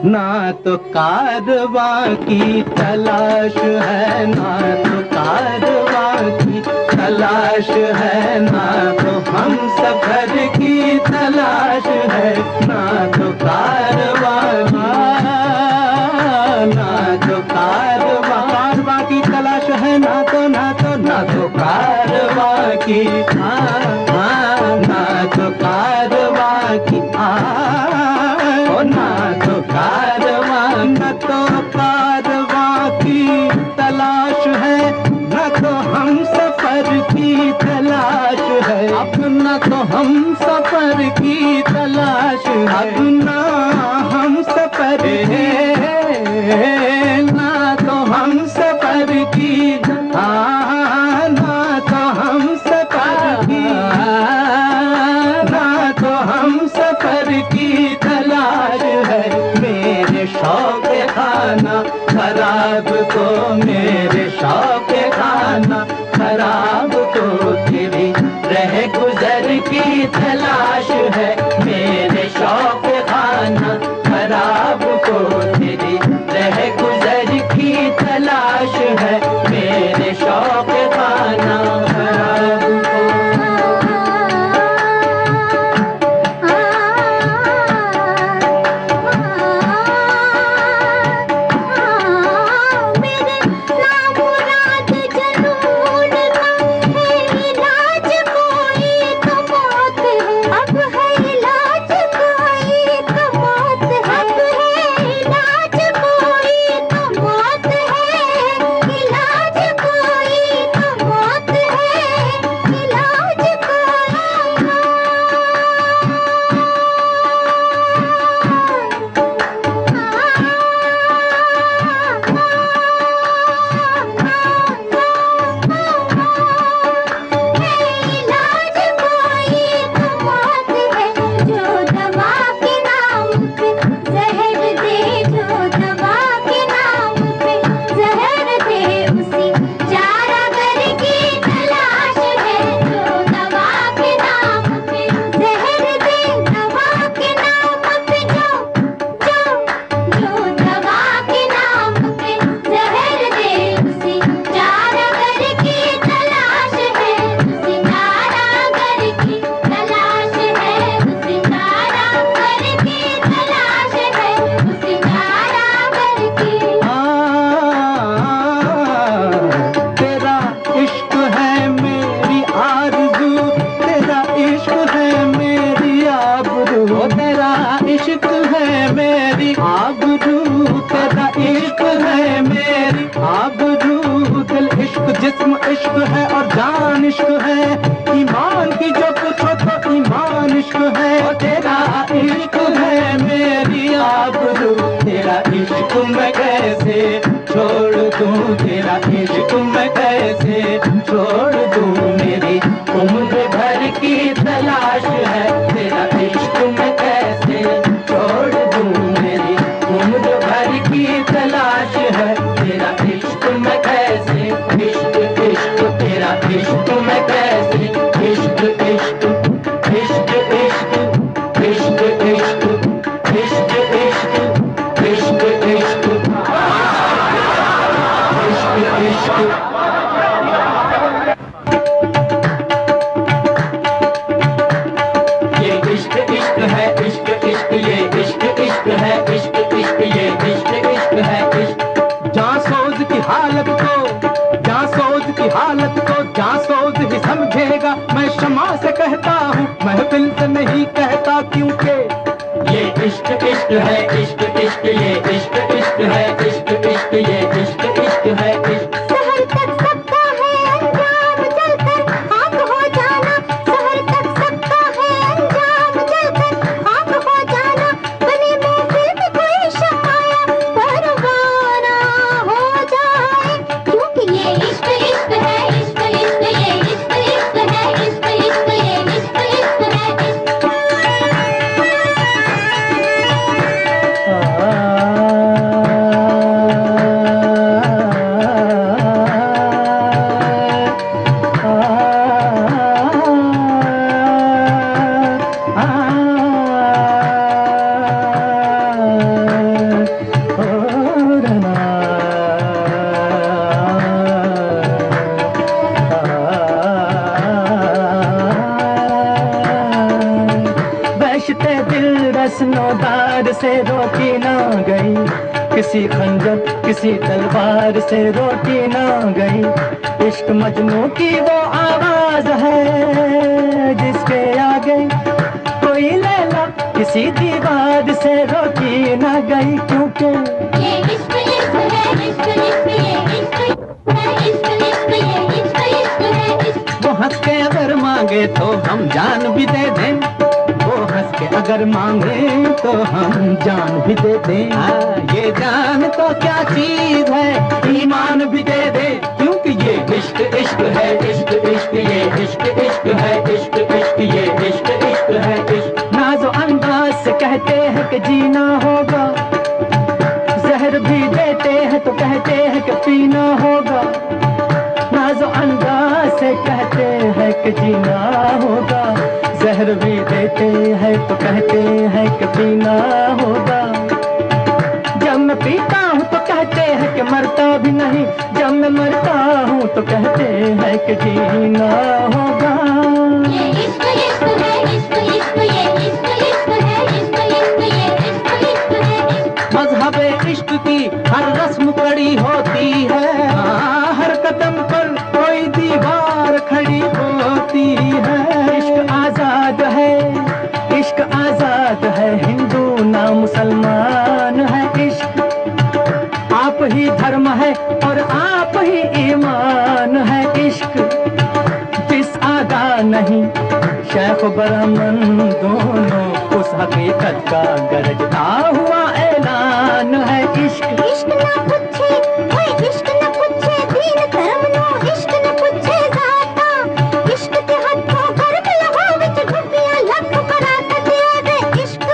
ना तो कारवां की तलाश है, ना तो कारवां की तलाश है, ना तो हम सफर की तलाश है, ना तो कारवां, ना तो कारवां की तलाश है, ना तो कारवां की, ना तो कारवां की, ना तो कारवां, न तो कारवां की तलाश है, न तो हम सफर की तलाश है, अब न तो हम सफर की तलाश है, अब ना हम सफर है, ना तो हम सफर की, ना तो हम सफर की, ना तो हम सफर की तलाश है। मेरे शौक खाना खराब को, मेरे शौक खाना खराब को तेरी रह गुजर की तलाश है। मेरे शौक खाना खराब को तेरी रह गुजर की तलाश है। मेरे शौक खाना खराब को। जिस्म इश्क है और जान इश्क है, ईमान की जो पूछो तो ईमान इश्क है। तेरा इश्क है मेरी आबरू, तेरा इश्क मैं कैसे छोड़ दूं, तेरा इश्क मैं कैसे छोड़ दूं। मेरी उम्र भर की तलाश है, तेरा इश्क मैं कैसे छोड़ दूं। मेरी उम्र भर की तलाश है, तेरा इश्क मैं कैसे, इश्क इश्क तेरा इश्क मैं कैसे हसनोदार से रोटी ना गई, किसी खंजर किसी तलवार से रोटी ना गई। इश्क मजनू की वो आवाज है जिसके आगे कोई लैला किसी दीवार से रोटी ना गई, क्योंकि ये इश्क इश्क है, इश्क इश्क ये इश्क है, इश्क इश्क ये इश्क इश्क है इश्क। वो हंस के अगर मांगे तो हम जान भी दे दें, वो हंस के अगर मांगे तो हम जान भी दे दें। ये जान तो क्या चीज है, ईमान भी दे दे, क्योंकि ये इश्क इश्क है, इश्क इश्क ये इश्क इश्क है, इश्क इश्क ये इश्क इश्क है इश्क। नाज़ो अंदाज से कहते हैं कि जीना होगा, जहर भी देते हैं तो कहते हैं कि पीना होगा। नाज़ो अंदाज से कहते हैं कि जीना होगा, जहर भी देते हैं तो कहते हैं कि पीना होगा। जब मैं पीता हूँ तो कहते हैं कि मरता भी नहीं, जब मैं मरता हूँ तो कहते हैं कि जीना होगा। ये इश्क इश्क है, इश्क इश्क ये इश्क इश्क है, इश्क इश्क ये इश्क इश्क है इश्क। मज़हबे इश्क की हर रस्म कड़ी होती है, हर कदम पर कोई दीवार खड़ी होती है। इश्क आजाद है, इश्क आजाद है, हिंदू ना मुसलमान है इश्क। आप ही धर्म है और आप ही ईमान है इश्क। जिस आगा नहीं शेख ब्राह्मण दोनों, उस हकीकत का गरजता हुआ ऐलान है इश्क। इश्क ना पूछे कोई, इश्क ना पूछे दीन धर्म नो, इश्क ना पूछे जाता, इश्क के हाथों गर्म लहो विच डुबिया लख कराता दिया दे इश्क।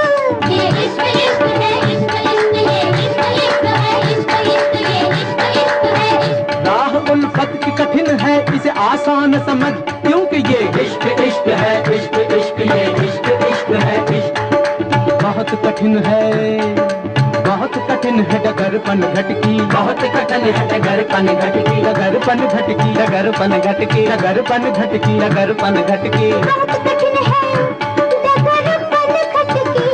ये इश्क इश्क है, इश्क इश्क ये इश्क इश्क है, इश्क इश्क ये इश्क इश्क है इश्क। राह उल्फत की कठिन है, इसे आसान समझ, क्योंकि ये इश्क इश्क है, इश्क इश्क ये इश्क इश्क है इश्क। बहुत कठिन है, बहुत कठिन है डगरपन घटकी, बहुत कठिन है डगरपन घटकी, डगरपन घटकी, डगरपन घटकी, डगरपन घटकी, डगरपन घटकी। बहुत कठिन है डगरपन घटकी,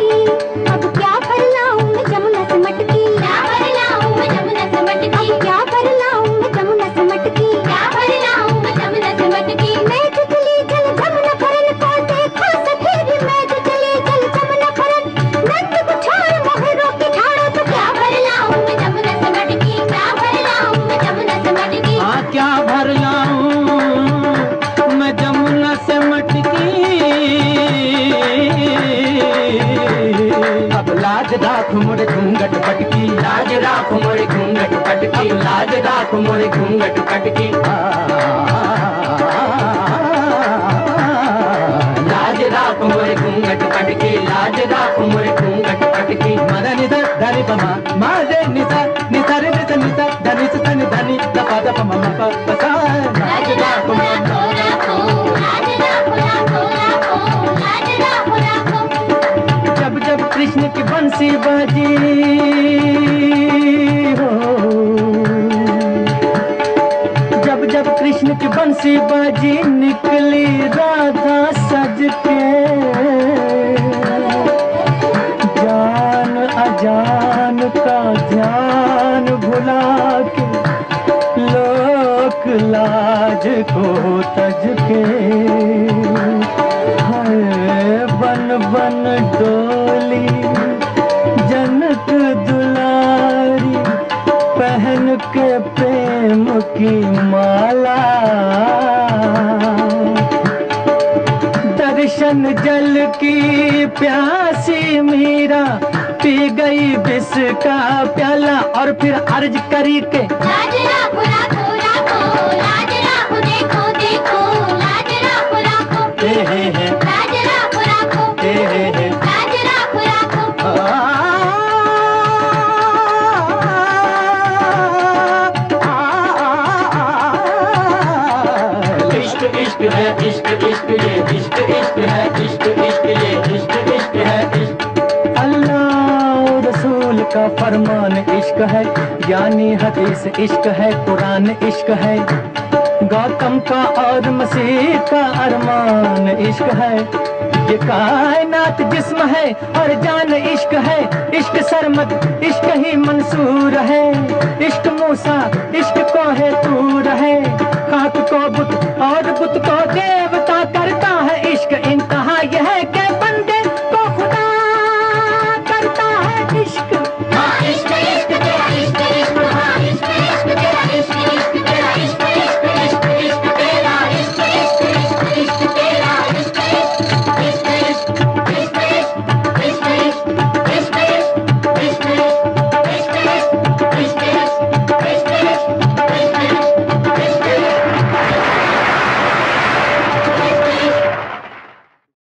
अब क्या कर लाऊं मैं जमुना से मटकी, क्या कर लाऊं मैं जमुना से मटकी, अब क्या कर लाऊं मैं जमुना से मटकी, क्या कर लाऊं मैं जमुना से मटकी। मैं जो चली जल जमुना फरन को देखा सफेदी, मैं जो चली जल जमुना फरन, नंद को छोड़ मोहरों की ठाड़ो, तो क्या भर लाऊं मैं जमुना से मटकी, क्या भर लाऊं मैं जमुना से मटकी। हाँ क्या भर लाऊं मैं जमुना से मटकी। अब लाज राख मोरे घूंघट पटकी, लाज राख मोरे घूंघट पटकी, लाज राख मोरे घूंघट पटकी। लाज राख मोरे घूंघट पटकी, लाज राख मोरे घूंघट पटकी। मद निध धनि पमा मादे निध निधर निध निध धनि सनि धनि दपा दप मम प पसा। लाज राख राखो राखो, लाज राखो राखो राखो, लाज राखो राखो। जब जब कृष्ण की बंसी बाजी हो, जब जब कृष्ण की बंसी बाजी, निकली राधा सज के, जान अजान का ध्यान भुला के, लोक लाज को तज के, हर बन बन डोली जनक दुलारी, पहन के प्रेम की माला। दर्शन जल की प्यासी मीरा, पी गई विष का प्याला, और फिर अर्ज करी के लाज राखो राखो राखो, लाज राखो देखो देखो, लाज राखो राखो, लाज राखो राखो, लाज राखो राखो। इश्क इश्क है, इश्क इश्क ये इश्क इश्क है, इश्क इश्क ये इश्क इश्क है इश्क। अल्लाह रसूल का फरमान इश्क है, यानी हदीस इश्क है, कुरान इश्क है, गौतम का और मसीह का अरमान इश्क है। ये कायनात जिस्म है और जान इश्क है। इश्क सरमद इश्क ही मंसूर है। इश्क मूसा इश्क को है तूर है। खाक को बुत और बुत को देवता करता है इश्क।